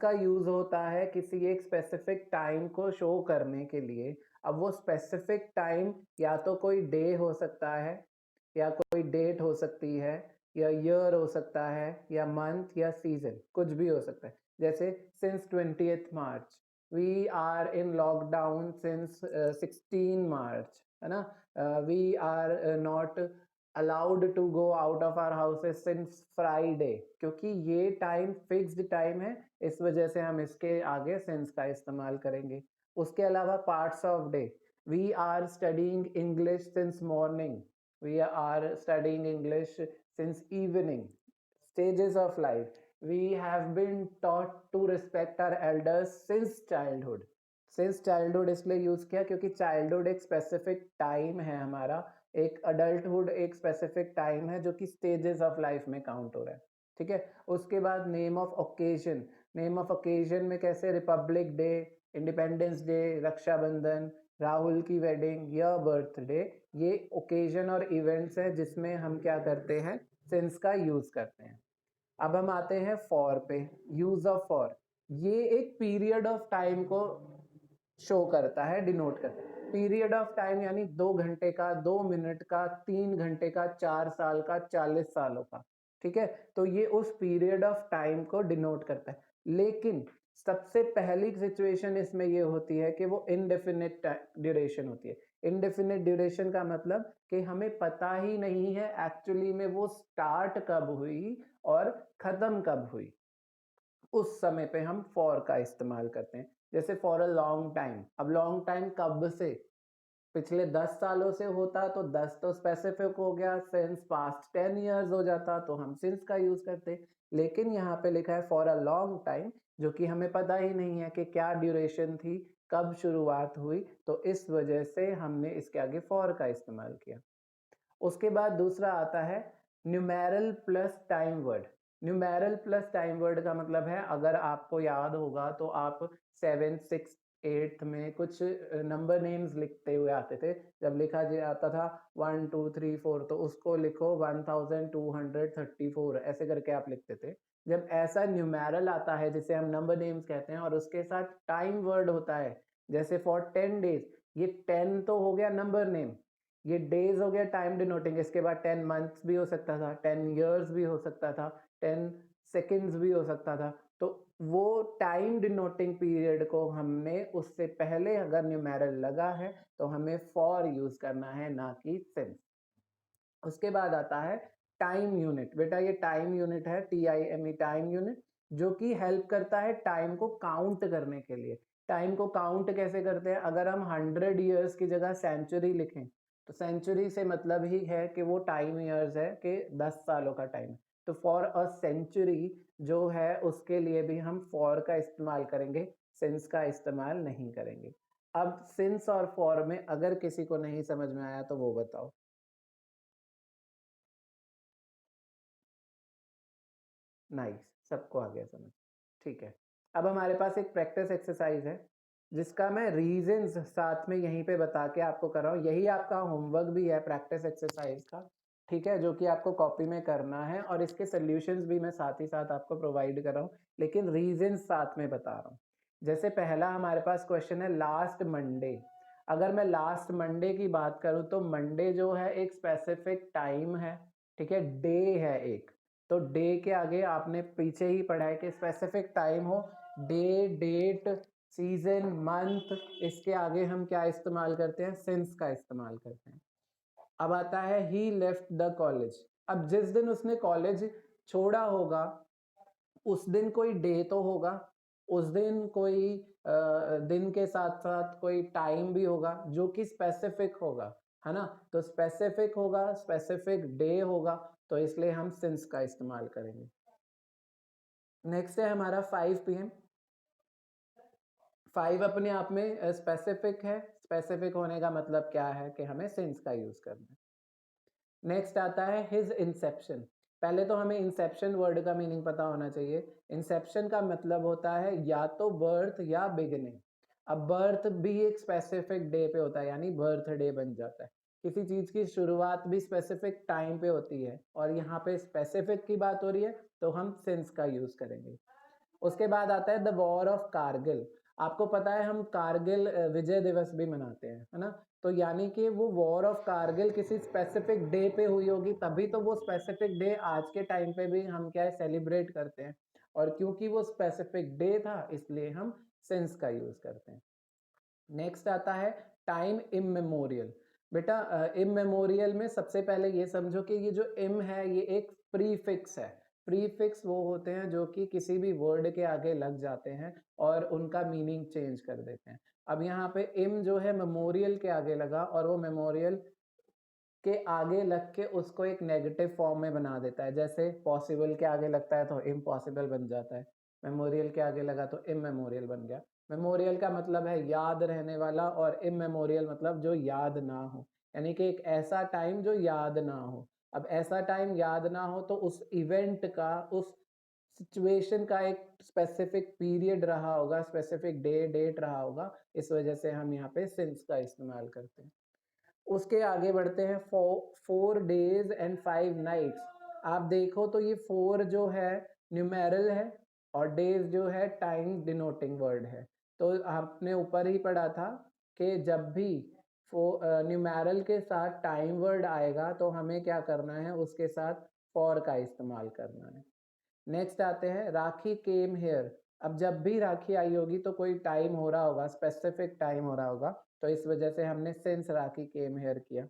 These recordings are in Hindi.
का यूज होता है किसी एक स्पेसिफिक टाइम को शो करने के लिए। अब वो स्पेसिफिक टाइम या तो कोई डे हो सकता है, या कोई डेट हो सकती है, या ईयर हो सकता है, या मंथ, या सीजन, कुछ भी हो सकता है। जैसे since 20th March, we are in lockdown since 16 March, है ना। We are not allowed to go out of our houses since Friday, क्योंकि ये टाइम फिक्स्ड टाइम है, इस वजह से हम इसके आगे सिंस का इस्तेमाल करेंगे। उसके अलावा parts of day, we are studying English since morning, we are studying English since evening. Stages of life, we have been taught to respect our elders since childhood. Since childhood इसलिए यूज किया क्योंकि चाइल्डहुड एक स्पेसिफिक टाइम है हमारा, एक अडल्टहुड एक स्पेसिफिक टाइम है जो कि स्टेजेस ऑफ लाइफ में काउंट हो रहा है। ठीक है। उसके बाद name of occasion, name of occasion में कैसे republic day, independence day, Rakshabandhan, Rahul की वेडिंग या बर्थडे, ये ओकेजन और इवेंट्स है जिसमें हम क्या करते हैं, सिंस का यूज करते हैं। अब हम आते हैं फॉर पे। यूज ऑफ फॉर, ये एक पीरियड ऑफ टाइम को शो करता है, डिनोट करता है। पीरियड ऑफ टाइम यानी 2 घंटे का, 2 मिनट का, 3 घंटे का, 4 साल का, 40 सालों का। ठीक है। तो ये उस पीरियड ऑफ टाइम को डिनोट करता है। लेकिन सबसे पहली सिचुएशन इसमें ये होती है कि वो इनडेफिनिट ड्यूरेशन होती है। इनडेफिनिट ड्यूरेशन का मतलब कि हमें पता ही नहीं है एक्चुअली में वो स्टार्ट कब हुई और खत्म कब हुई। उस समय पे हम फॉर का इस्तेमाल करते हैं। जैसे फॉर अ लॉन्ग टाइम, अब लॉन्ग टाइम कब से, पिछले 10 सालों से होता तो 10 तो स्पेसिफिक हो गया, सिंस पास्ट 10 इयर्स हो जाता तो हम सिंस का यूज करते। लेकिन यहाँ पे लिखा है फॉर अ लॉन्ग टाइम, जो कि हमें पता ही नहीं है कि क्या ड्यूरेशन थी, कब शुरुआत हुई, तो इस वजह से हमने इसके आगे फॉर का इस्तेमाल किया। उसके बाद दूसरा आता है numeral plus time word. Numeral plus time word का मतलब है, अगर आपको याद होगा तो आप 7th 6th 8th में कुछ नंबर नेम्स लिखते हुए आते थे। जब लिखा जाता था 1 2 3 4 तो उसको लिखो 1234, ऐसे करके आप लिखते थे। जब ऐसा न्यूमेरल आता है जिसे हम नंबर नेम्स कहते हैं और उसके साथ टाइम वर्ड होता है, जैसे फॉर 10 डेज, ये 10 तो हो गया नंबर नेम, ये डेज हो गया टाइम डिनोटिंग, इसके बाद 10 मंथ्स भी हो सकता था, 10 इयर्स भी हो सकता था, 10 सेकेंड्स भी हो सकता था। तो वो टाइम डिनोटिंग पीरियड को हमने उससे पहले अगर न्यूमेरल लगा है तो हमें फॉर यूज करना है, ना कि सिंस। उसके बाद आता है टाइम यूनिट। बेटा ये टाइम यूनिट है, TIME, टाइम यूनिट, जो कि हेल्प करता है टाइम को काउंट करने के लिए। टाइम को काउंट कैसे करते हैं, अगर हम 100 ईयर्स की जगह सेंचुरी लिखें तो सेंचुरी से मतलब ही है कि वो टाइम ईयर्स है कि 10 सालों का टाइम। तो फॉर अ सेंचुरी जो है उसके लिए भी हम फॉर का इस्तेमाल करेंगे, सिंस का इस्तेमाल नहीं करेंगे। अब सिंस और फॉर में अगर किसी को नहीं समझ में आया तो वो बताओ। नाइस, सबको आ गया समझ। ठीक है। अब हमारे पास एक प्रैक्टिस एक्सरसाइज है जिसका मैं रीजंस साथ में यहीं पे बता के आपको कर रहा हूँ। यही आपका होमवर्क भी है प्रैक्टिस एक्सरसाइज का। ठीक है, जो कि आपको कॉपी में करना है और इसके सॉल्यूशंस भी मैं साथ ही साथ आपको प्रोवाइड कर रहा हूँ, लेकिन रीजंस साथ में बता रहा हूँ। जैसे पहला हमारे पास क्वेश्चन है लास्ट मंडे। अगर मैं लास्ट मंडे की बात करूँ तो मंडे जो है एक स्पेसिफिक टाइम है, ठीक है, डे है एक। तो डे के आगे आपने पीछे ही पढ़ा है कि स्पेसिफिक टाइम हो, डे, डेट, सीजन, मंथ, इसके आगे हम क्या इस्तेमाल करते हैं, सिंस का इस्तेमाल करते हैं। अब आता है ही लेफ्ट द कॉलेज। अब जिस दिन उसने कॉलेज छोड़ा होगा उस दिन कोई डे तो होगा, उस दिन कोई दिन के साथ साथ कोई टाइम भी होगा जो कि स्पेसिफिक होगा, है ना। तो स्पेसिफिक होगा, स्पेसिफिक डे होगा, तो इसलिए हम सिंस का इस्तेमाल करेंगे। नेक्स्ट है हमारा 5 PM। 5 अपने आप में स्पेसिफिक है, स्पेसिफिक होने का मतलब क्या है कि हमें सिंस का यूज करना है। नेक्स्ट आता है हिज इंसेप्शन। पहले तो हमें इंसेप्शन वर्ड का मीनिंग पता होना चाहिए। इंसेप्शन का मतलब होता है या तो बर्थ या बिगिनिंग। अब बर्थ भी एक स्पेसिफिक डे पे होता है, यानी बर्थडे बन जाता है। किसी चीज की शुरुआत भी स्पेसिफिक टाइम पे होती है और यहाँ पे स्पेसिफिक की बात हो रही है तो हम सिंस का यूज करेंगे। उसके बाद आता है द वॉर ऑफ कारगिल। आपको पता है हम कारगिल विजय दिवस भी मनाते हैं, है ना? तो यानी कि वो वॉर ऑफ कारगिल किसी स्पेसिफिक डे पे हुई होगी, तभी तो वो स्पेसिफिक डे आज के टाइम पे भी हम क्या है सेलिब्रेट करते हैं। और क्योंकि वो स्पेसिफिक डे था इसलिए हम सिंस का यूज करते हैं। नेक्स्ट आता है टाइम इममेमोरियल। बेटा इममेमोरियल में सबसे पहले ये समझो कि ये जो इम है ये एक प्रीफिक्स है। प्रीफिक्स वो होते हैं जो कि किसी भी वर्ड के आगे लग जाते हैं और उनका मीनिंग चेंज कर देते हैं। अब यहाँ पे इम जो है मेमोरियल के आगे लगा और वो मेमोरियल के आगे लग के उसको एक नेगेटिव फॉर्म में बना देता है। जैसे पॉसिबल के आगे लगता है तो इम्पॉसिबल बन जाता है, मेमोरियल के आगे लगा तो इममेमोरियल बन गया। मेमोरियल का मतलब है याद रहने वाला और इममेमोरियल मतलब जो याद ना हो, यानी कि एक ऐसा टाइम जो याद ना हो। अब ऐसा टाइम याद ना हो तो उस इवेंट का, उस सिचुएशन का एक स्पेसिफिक पीरियड रहा होगा, स्पेसिफिक डेट रहा होगा, इस वजह से हम यहाँ पे सिंस का इस्तेमाल करते हैं। उसके आगे बढ़ते हैं 4 days and 5 nights। आप देखो तो ये 4 जो है न्यूमेरल है और डेज जो है टाइम डिनोटिंग वर्ड है। तो आपने ऊपर ही पढ़ा था कि जब भी न्यूमेरल के साथ टाइम वर्ड आएगा तो हमें क्या करना है, उसके साथ फॉर का इस्तेमाल करना है। नेक्स्ट आते हैं राखी केम हेयर। अब जब भी राखी आई होगी तो कोई टाइम हो रहा होगा, स्पेसिफिक टाइम हो रहा होगा, तो इस वजह से हमने सिंस राखी केम हेयर किया।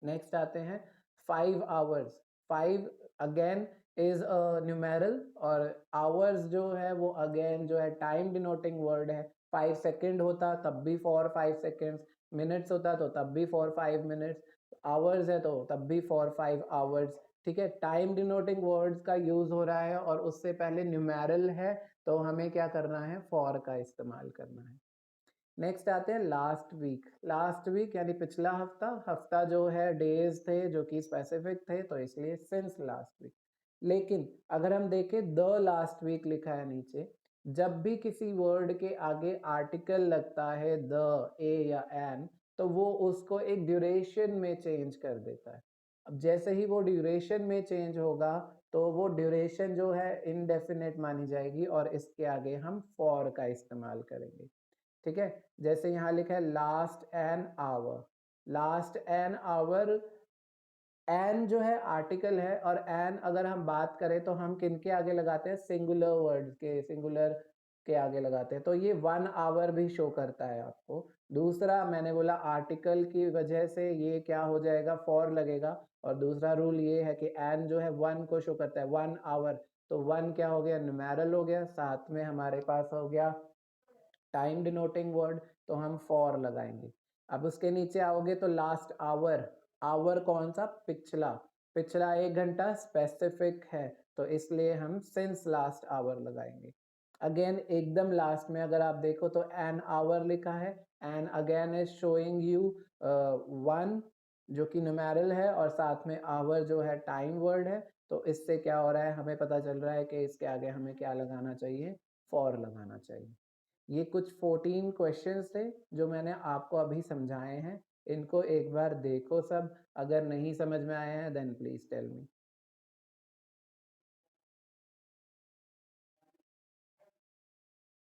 नेक्स्ट आते हैं 5 hours। 5 again is a numeral और आवर्स जो है वो अगेन जो है टाइम डिनोटिंग वर्ड है। 5 सेकेंड होता तब भी फॉर 5 सेकेंड्स, मिनट्स होता तो तब भी फॉर 5 मिनट्स, आवर्स है तो तब भी फॉर 5 आवर्स। ठीक है, टाइम डिनोटिंग वर्ड्स का यूज हो रहा है और उससे पहले न्यूमेरल है तो हमें क्या करना है, फॉर का इस्तेमाल करना है। नेक्स्ट आते हैं लास्ट वीक। लास्ट वीक यानी पिछला हफ्ता, हफ्ता जो है डेज थे जो कि स्पेसिफिक थे तो इसलिए सिंस लास्ट वीक। लेकिन अगर हम देखें द लास्ट वीक लिखा है नीचे, जब भी किसी वर्ड के आगे आर्टिकल लगता है द, ए या एन, तो वो उसको एक ड्यूरेशन में चेंज कर देता है। अब जैसे ही वो ड्यूरेशन में चेंज होगा तो वो ड्यूरेशन जो है इनडेफिनेट मानी जाएगी और इसके आगे हम फॉर का इस्तेमाल करेंगे। ठीक है, जैसे यहाँ लिखा है last an hour. Last an hour, an जो है आर्टिकल है और एन अगर हम बात करें तो हम किन के आगे लगाते हैं, सिंगुलर वर्ड के, सिंगुलर के आगे लगाते हैं, तो ये 1 hour भी शो करता है आपको। दूसरा मैंने बोला आर्टिकल की वजह से ये क्या हो जाएगा, फॉर लगेगा। और दूसरा रूल ये है कि एन जो है 1 को शो करता है, 1 hour, तो 1 क्या हो गया, न्यूमेरल हो गया, साथ में हमारे पास हो गया टाइम डिनोटिंग वर्ड, तो हम फॉर लगाएंगे। अब उसके नीचे आओगे तो लास्ट आवर। आवर कौन सा, पिछला, पिछला 1 घंटा स्पेसिफिक है तो इसलिए हम सिंस लास्ट आवर लगाएंगे। अगेन एकदम लास्ट में अगर आप देखो तो एन आवर लिखा है, an again is showing you 1 जो कि न्यूमेरल है और साथ में आवर जो है टाइम वर्ड है। तो इससे क्या हो रहा है, हमें पता चल रहा है कि इसके आगे हमें क्या लगाना चाहिए, फॉर लगाना चाहिए। ये कुछ 14 क्वेश्चंस थे जो मैंने आपको अभी समझाए हैं। इनको एक बार देखो सब, अगर नहीं समझ में आए हैं देन प्लीज टेल मी।